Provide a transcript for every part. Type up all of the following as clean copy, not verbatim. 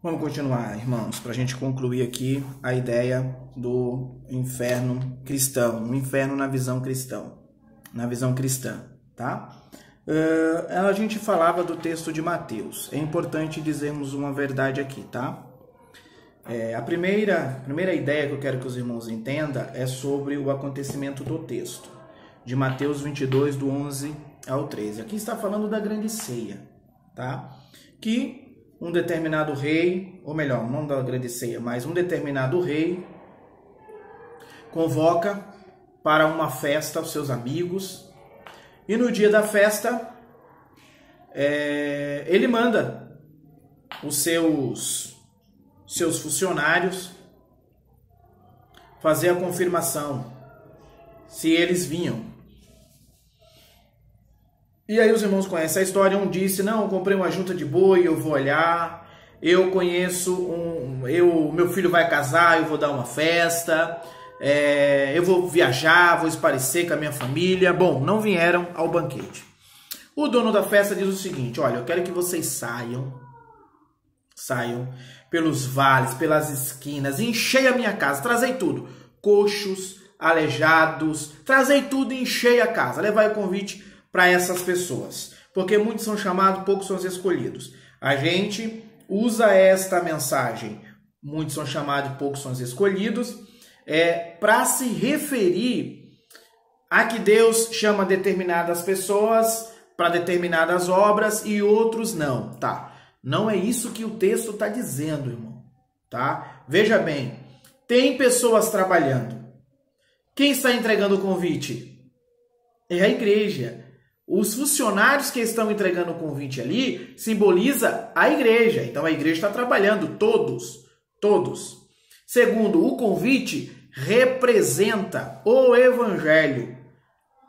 Vamos continuar, irmãos, para a gente concluir aqui a ideia do inferno cristão, o inferno na visão cristã, tá? A gente falava do texto de Mateus. É importante dizermos uma verdade aqui, tá? A primeira ideia que eu quero que os irmãos entendam é sobre o acontecimento do texto, de Mateus 22, do 11 ao 13. Aqui está falando da grande ceia, tá? Que um determinado rei, ou melhor, não da grande ceia, mas um determinado rei convoca para uma festa os seus amigos, e no dia da festa ele manda os seus funcionários fazer a confirmação se eles vinham. E aí os irmãos conhecem a história. Um disse: não, eu comprei uma junta de boi, eu vou olhar, eu conheço meu filho vai casar, eu vou dar uma festa, eu vou viajar, vou esparecer com a minha família. Bom, não vieram ao banquete. O dono da festa diz o seguinte: olha, eu quero que vocês saiam pelos vales, pelas esquinas, enchei a minha casa, trazei tudo, coxos, aleijados, trazei tudo e enchei a casa, levai o convite para essas pessoas, porque muitos são chamados, poucos são os escolhidos. A gente usa esta mensagem, muitos são chamados, poucos são os escolhidos, para se referir a que Deus chama determinadas pessoas para determinadas obras e outros não, tá? Não é isso que o texto está dizendo, irmão, tá? Veja bem, tem pessoas trabalhando. Quem está entregando o convite? É a igreja. Os funcionários que estão entregando o convite ali simboliza a igreja. Então a igreja está trabalhando, todos. Segundo, o convite representa o evangelho.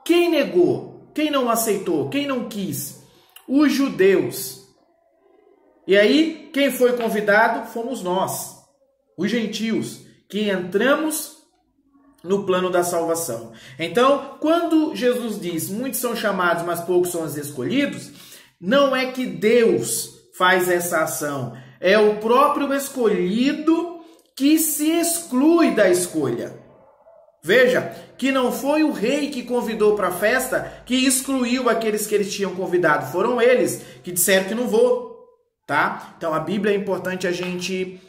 Quem negou? Quem não aceitou? Quem não quis? Os judeus. E aí, quem foi convidado? Fomos nós, os gentios, que entramos no plano da salvação. Então, quando Jesus diz, muitos são chamados, mas poucos são os escolhidos, não é que Deus faz essa ação, é o próprio escolhido que se exclui da escolha. Veja, que não foi o rei que convidou para a festa que excluiu aqueles que eles tinham convidado, foram eles que disseram que não vou, tá? Então, a Bíblia é importante a gente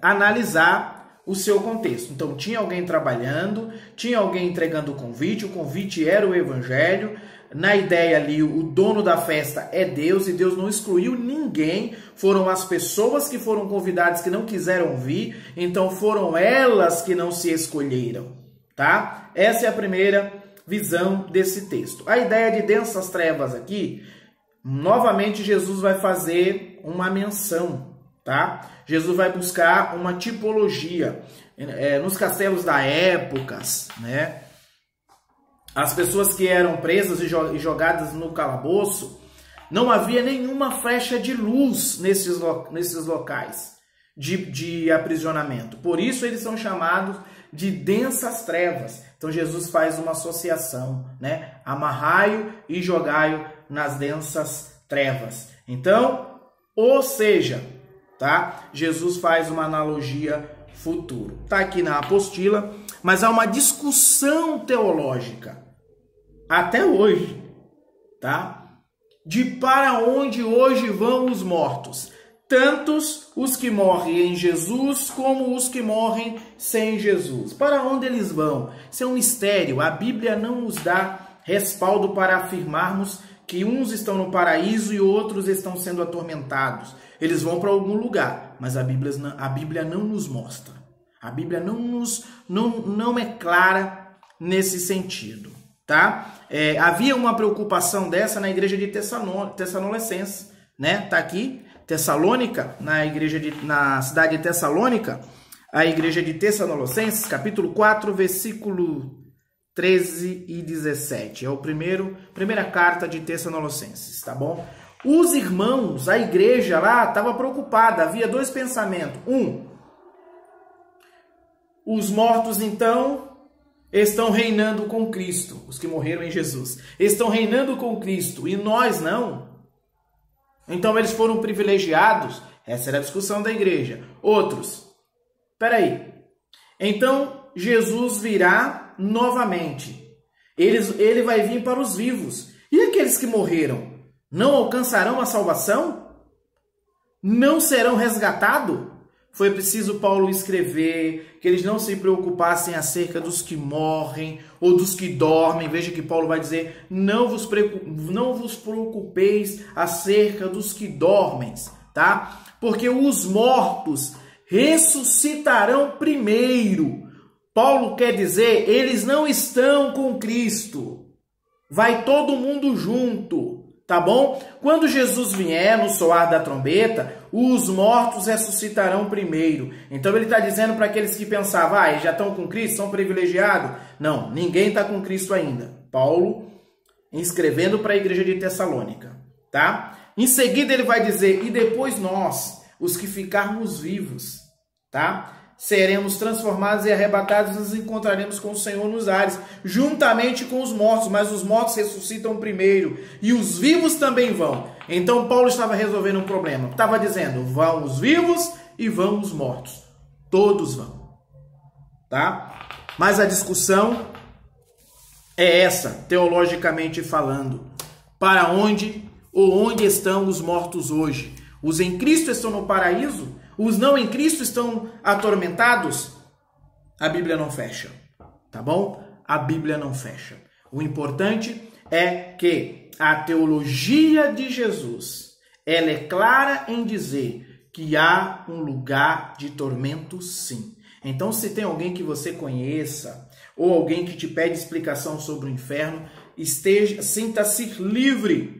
analisar o seu contexto. Então, tinha alguém trabalhando, tinha alguém entregando o convite era o evangelho. Na ideia ali, o dono da festa é Deus, e Deus não excluiu ninguém, foram as pessoas que foram convidadas que não quiseram vir, então foram elas que não se escolheram, tá? Essa é a primeira visão desse texto. A ideia de densas trevas aqui, novamente Jesus vai fazer uma menção, tá? Jesus vai buscar uma tipologia. Nos castelos da época, né? As pessoas que eram presas e jogadas no calabouço, não havia nenhuma flecha de luz nesses locais de aprisionamento. Por isso eles são chamados de densas trevas. Então Jesus faz uma associação, né? Amarrai-o e jogai-o nas densas trevas. Então, ou seja, tá? Jesus faz uma analogia futuro. Tá aqui na apostila, mas há uma discussão teológica até hoje, tá? De para onde hoje vão os mortos, tantos os que morrem em Jesus como os que morrem sem Jesus. Para onde eles vão? Isso é um mistério. A Bíblia não nos dá respaldo para afirmarmos que uns estão no paraíso e outros estão sendo atormentados. Eles vão para algum lugar, mas a Bíblia não nos mostra. A Bíblia não é clara nesse sentido, tá? Havia uma preocupação dessa na igreja de Tessalonicenses, né? Tá aqui, Tessalônica, na cidade de Tessalônica, a igreja de Tessalonicenses, capítulo 4, versículo 13 e 17. É a primeira carta de Tessalonicenses, tá bom? Os irmãos, a igreja lá estava preocupada, havia dois pensamentos. Os mortos então estão reinando com Cristo, os que morreram em Jesus. Estão reinando com Cristo e nós não. Então eles foram privilegiados, Essa era a discussão da igreja. Outros, peraí, então Jesus virá novamente. Ele vai vir para os vivos. E aqueles que morreram não alcançarão a salvação? Não serão resgatados? Foi preciso Paulo escrever que eles não se preocupassem acerca dos que morrem ou dos que dormem. Veja que Paulo vai dizer, não vos preocupeis acerca dos que dormem, tá? Porque os mortos ressuscitarão primeiro. Paulo quer dizer, eles não estão com Cristo. Vai todo mundo junto, tá bom? Quando Jesus vier no soar da trombeta, os mortos ressuscitarão primeiro. Então ele está dizendo para aqueles que pensavam, eles já estão com Cristo, são privilegiados. Não, ninguém está com Cristo ainda. Paulo escrevendo para a igreja de Tessalônica, tá? Em seguida ele vai dizer, e depois nós, os que ficarmos vivos, tá? Seremos transformados e arrebatados e nos encontraremos com o Senhor nos ares, juntamente com os mortos, mas os mortos ressuscitam primeiro, e os vivos também vão. Então Paulo estava resolvendo um problema, estava dizendo, vão os vivos e vão os mortos, todos vão, tá? Mas a discussão é essa, teologicamente falando, para onde ou onde estão os mortos hoje? Os em Cristo estão no paraíso? Os não em Cristo estão atormentados? A Bíblia não fecha, tá bom? A Bíblia não fecha. O importante é que a teologia de Jesus, ela é clara em dizer que há um lugar de tormento, sim. Então, se tem alguém que você conheça, ou alguém que te pede explicação sobre o inferno, sinta-se livre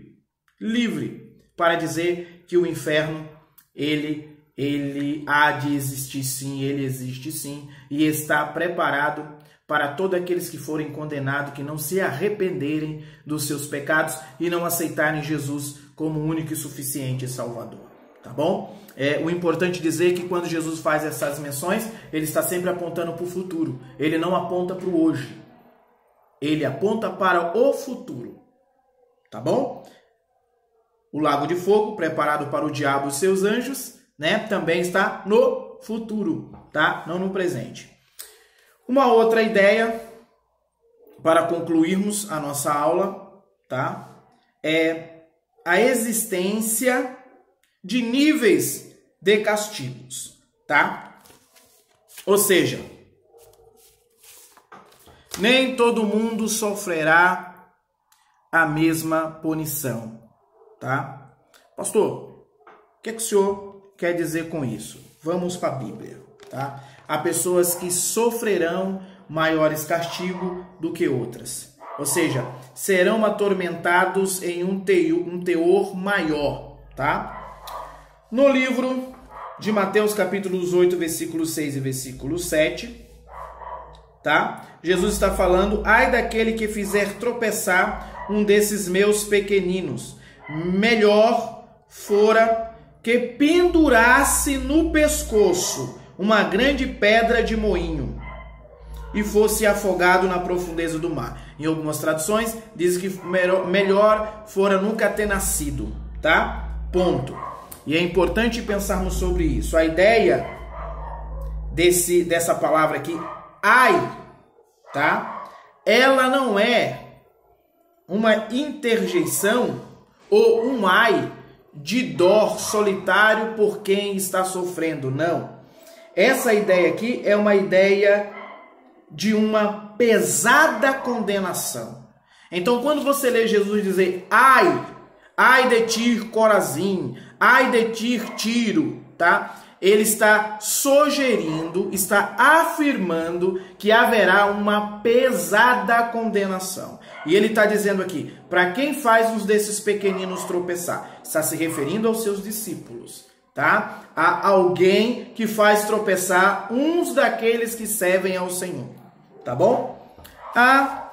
para dizer que o inferno, ele há de existir sim, ele existe sim, e está preparado para todos aqueles que forem condenados, que não se arrependerem dos seus pecados e não aceitarem Jesus como único e suficiente Salvador, tá bom? O importante dizer que quando Jesus faz essas menções, ele está sempre apontando para o futuro, ele não aponta para o hoje, ele aponta para o futuro, tá bom? O lago de fogo, preparado para o diabo e seus anjos, né, também está no futuro, tá? Não no presente. Uma outra ideia, para concluirmos a nossa aula, tá? É a existência de níveis de castigos, tá? Ou seja, nem todo mundo sofrerá a mesma punição, tá? Pastor, o que o senhor quer dizer com isso? Vamos para a Bíblia, tá? Há pessoas que sofrerão maiores castigos do que outras. Ou seja, serão atormentados em um teor maior, tá? No livro de Mateus, capítulos 8, versículos 6 e versículo 7, tá? Jesus está falando, ai daquele que fizer tropeçar um desses meus pequeninos, melhor fora que pendurasse no pescoço uma grande pedra de moinho e fosse afogado na profundeza do mar. Em algumas traduções, diz que melhor fora nunca ter nascido, tá? Ponto. E é importante pensarmos sobre isso. A ideia dessa palavra aqui, ai, tá? Ela não é uma interjeição ou um ai de dor solitário por quem está sofrendo, não. Essa ideia aqui é uma ideia de uma pesada condenação. Então, quando você lê Jesus dizer, ai de ti, Corazim, ai de ti, Tiro, tá? Ele está sugerindo, está afirmando que haverá uma pesada condenação. E ele está dizendo aqui, para quem faz uns desses pequeninos tropeçar? Está se referindo aos seus discípulos, tá? A alguém que faz tropeçar uns daqueles que servem ao Senhor, tá bom? A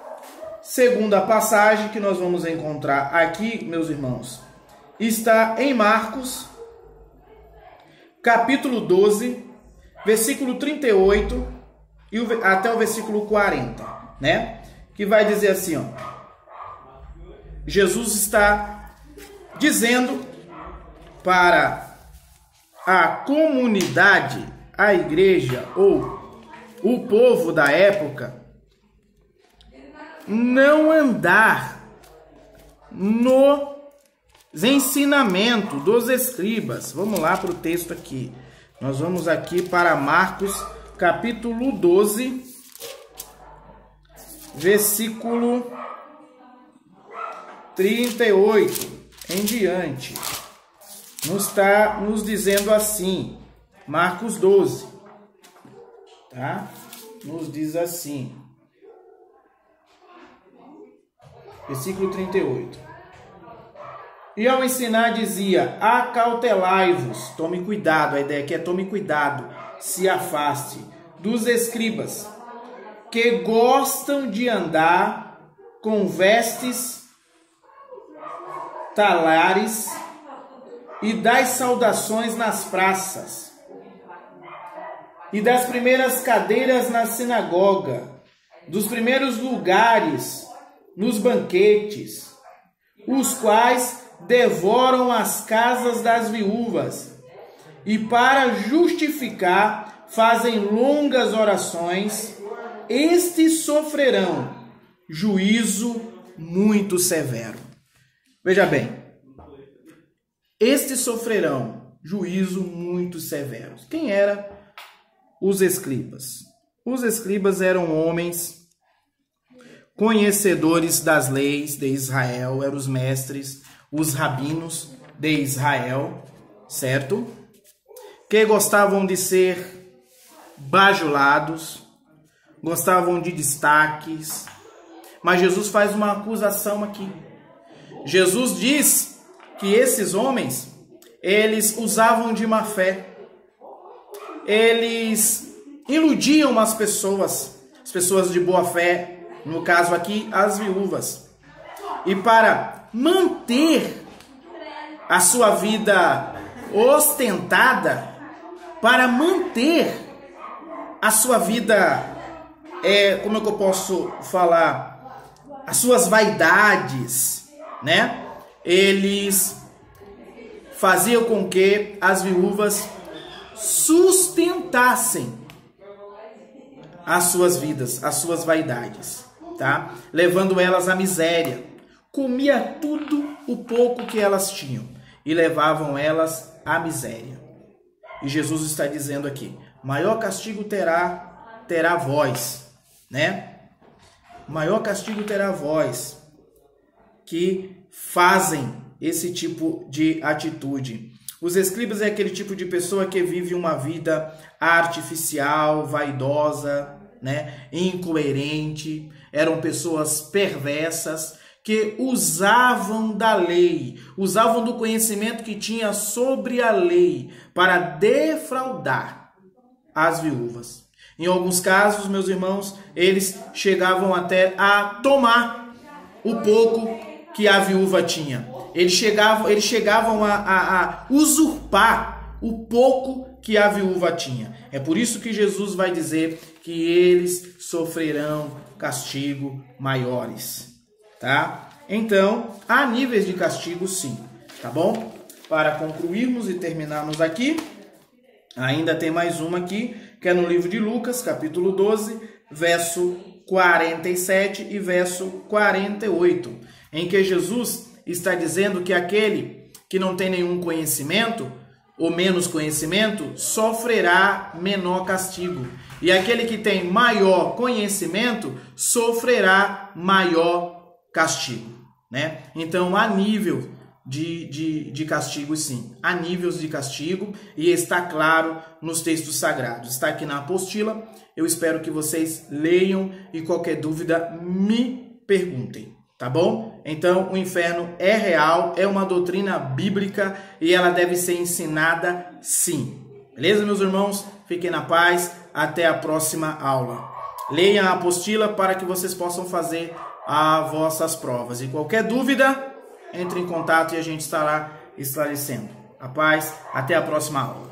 segunda passagem que nós vamos encontrar aqui, meus irmãos, está em Marcos, capítulo 12, versículo 38 e até o versículo 40, né? Que vai dizer assim, ó. Jesus está dizendo para a comunidade, a igreja ou o povo da época não andar nos ensinamentos dos escribas. Vamos lá para o texto aqui. Nós vamos aqui para Marcos, capítulo 12, versículo 38 em diante. Nos está nos dizendo assim, Marcos 12, tá? Nos diz assim, versículo 38. E ao ensinar dizia, acautelai-vos, tome cuidado, a ideia aqui é tome cuidado, se afaste dos escribas, que gostam de andar com vestes talares e das saudações nas praças, e das primeiras cadeiras na sinagoga, dos primeiros lugares nos banquetes, os quais devoram as casas das viúvas, e para justificar fazem longas orações. Estes sofrerão juízo muito severo. Veja bem, estes sofrerão juízo muito severo. Quem eram os escribas? Os escribas eram homens conhecedores das leis de Israel, eram os mestres, os rabinos de Israel, certo? Que gostavam de ser bajulados, gostavam de destaques, mas Jesus faz uma acusação aqui. Jesus diz que esses homens, eles usavam de má fé, eles iludiam as pessoas de boa fé, no caso aqui, as viúvas. E para manter a sua vida ostentada, para manter a sua vida, como é que eu posso falar, as suas vaidades, né? Eles faziam com que as viúvas sustentassem as suas vidas, as suas vaidades, tá? Levando elas à miséria. Comia tudo o pouco que elas tinham e levavam elas à miséria. E Jesus está dizendo aqui, maior castigo terá vós, né? Maior castigo terá vós que fazem esse tipo de atitude. Os escribas é aquele tipo de pessoa que vive uma vida artificial, vaidosa, né? Incoerente. Eram pessoas perversas que usavam da lei, usavam do conhecimento que tinha sobre a lei para defraudar as viúvas. Em alguns casos, meus irmãos, eles chegavam até a tomar o pouco que a viúva tinha. Eles chegavam a usurpar o pouco que a viúva tinha. É por isso que Jesus vai dizer que eles sofrerão castigo maiores, tá? Então, há níveis de castigo sim, tá bom? Para concluirmos e terminarmos aqui, ainda tem mais uma aqui, que é no livro de Lucas, capítulo 12, verso 47 e verso 48, em que Jesus está dizendo que aquele que não tem nenhum conhecimento, ou menos conhecimento, sofrerá menor castigo. E aquele que tem maior conhecimento, sofrerá maior castigo, né? Então, há nível de castigo, sim. Há níveis de castigo e está claro nos textos sagrados. Está aqui na apostila. Eu espero que vocês leiam e qualquer dúvida me perguntem, tá bom? Então, o inferno é real, é uma doutrina bíblica e ela deve ser ensinada, sim. Beleza, meus irmãos? Fiquem na paz. Até a próxima aula. Leiam a apostila para que vocês possam fazer as vossas provas. E qualquer dúvida, entre em contato e a gente estará esclarecendo. A paz, até a próxima aula.